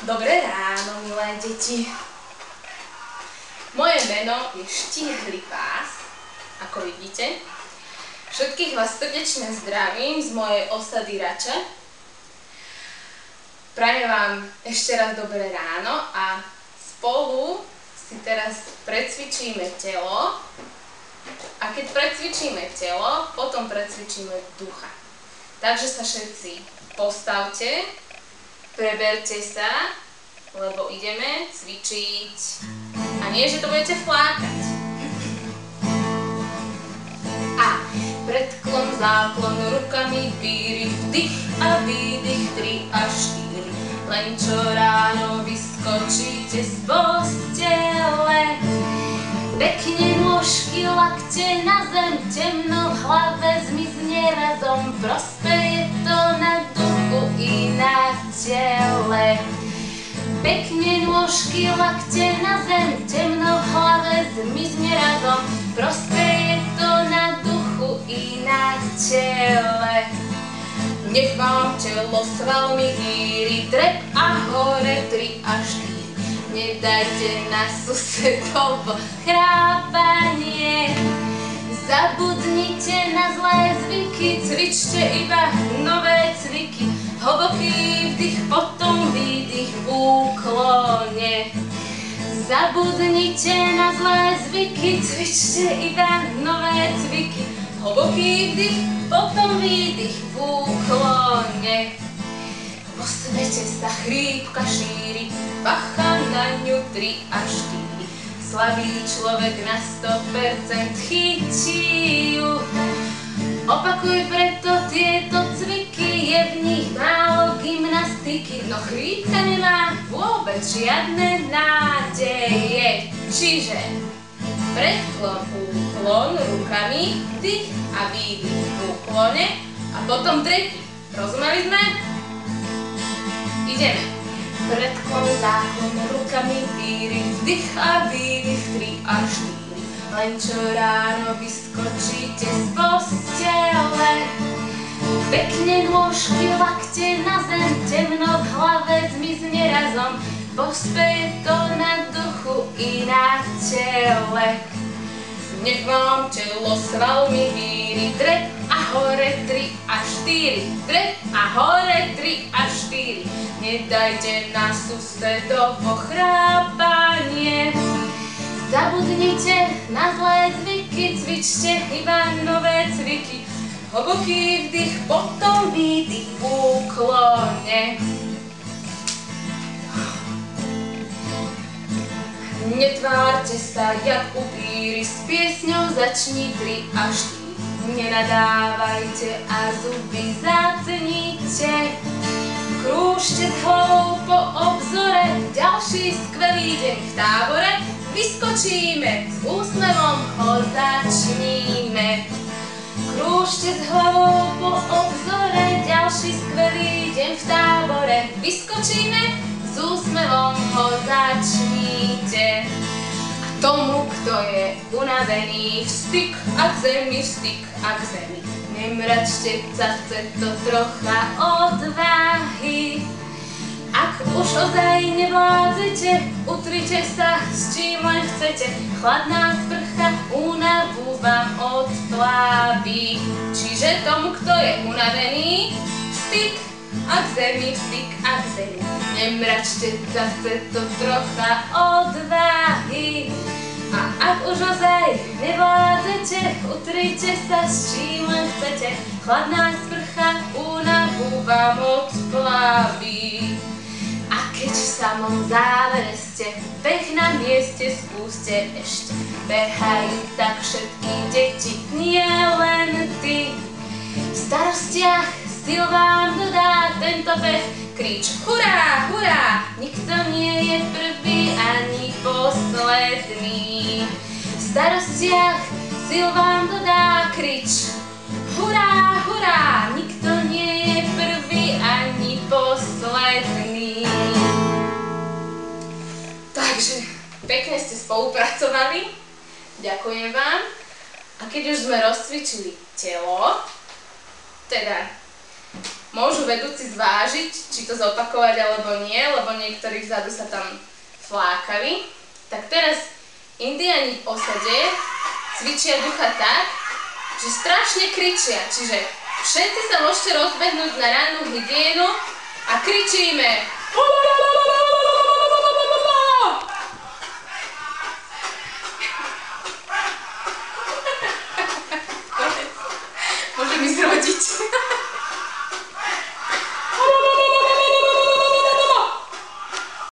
Dobré ráno, milé deti. Moje meno je Štíhly pás, ako vidíte. Všetkých vás srdečne zdravím z mojej osady Rače. Prajem vám ešte raz dobré ráno a spolu si teraz precvičíme telo. A keď precvičíme telo, potom precvičíme ducha. Takže sa všetci postavte, preberte sa, lebo ideme cvičiť. A nie, že to budete flákať. A predklon, záklon, rukami výrych, vdych a výdych, 3 a 4. Len čo ráno vyskočíte z postele, pekne nôžky, lakte na zem, temno v hlave zmizne razom, prospeje to na duchu i na tele. Pekne nôžky, lakte na zem, temno v hlave zmizne razom, prospeje to na duchu i na tele. Nech vám telo svalmi hýri, drep a hore, 3 a 4. Nedajte na susedovo chrápanie. Zabudnite na zlé zvyky, cvičte iba nové cviky. Hlboký vdych, potom výdych v úklone. Zabudnite na zlé zvyky, cvičte iba nové cviky. Hlboký vdych, potom výdych v úklone. Vo svete sa chrípka šíri, bacha na ňu, 3 a 4. Slabý človek na 100% chytí ju. Opakuj preto tieto cviky, je v nich málo gymnastiky, no chrípka nemá vôbec žiadne nádeje. Čiže predklon, úklon rukami, dých a výdych v úklone a potom drepy. Rozumeli sme? Ideme. Predklon, záklon, rukami výrych, vdych a výdych, 3 a 4. Len čo ráno vyskočíte z postele, pekne nôžky, lakte na zem, temno v hlave zmizne razom, pospeje to na duchu i na tele. Nech vám telo svalmi hýri, drep a hore, 3 a 4. Drep a hore, 3 a 4. Nedajte na susedovo chrápanie. Zabudnite na zlé zvyky, cvičte iba nové cviky. Hlboký vdych, potom výdych v úklone. Netvárte sa jak upíry, s piesňou začni, 3 a 4. Nenadávajte a zuby zacnite. Krúžte s hlavou po obzore, ďalší skvelý deň v tábore. Vyskočíme, s úsmevom ho začníme. Krúžte s hlavou po obzore, ďalší skvelý deň v tábore. Vyskočíme, s úsmevom ho začnite. A tomu, kto je unavený, vstyk a k zemi, vstyk a k zemi. Nemračte sa, chce to trocha odvahy. Ak už ozaj nevládzete, utrite sa s čím len chcete. Chladná sprcha únavu vám odplaví. Čiže tomu, kto je unavený, vstyk a k zemi, vstyk a k zemi. Nemračte sa, chce to trocha odvahy. A ak už ozaj nevládzete, utrite sa s čím len chcete. Chladná sprcha únavu vám odplaví. A keď v samom závere ste, beh na mieste skúste ešte. Behajú tak všetky deti, nie len ty. V starostiach sil vám dodá tento beh kríč. Hurá, hurá, nikto nie je prvý ani posledný. V starostiach sil vám dodá krič. Hurá, hurá, nikto nie je prvý ani posledný. Takže pekne ste spolupracovali, ďakujem vám. A keď už sme rozcvičili telo, teda môžu vedúci zvážiť, či to zopakovať alebo nie, lebo niektorí vzadu sa tam flákali. Tak teraz indiáni v osade cvičia ducha tak, že strašne kričia, čiže všetci sa môžete rozbehnúť na rannú hygienu a kričíme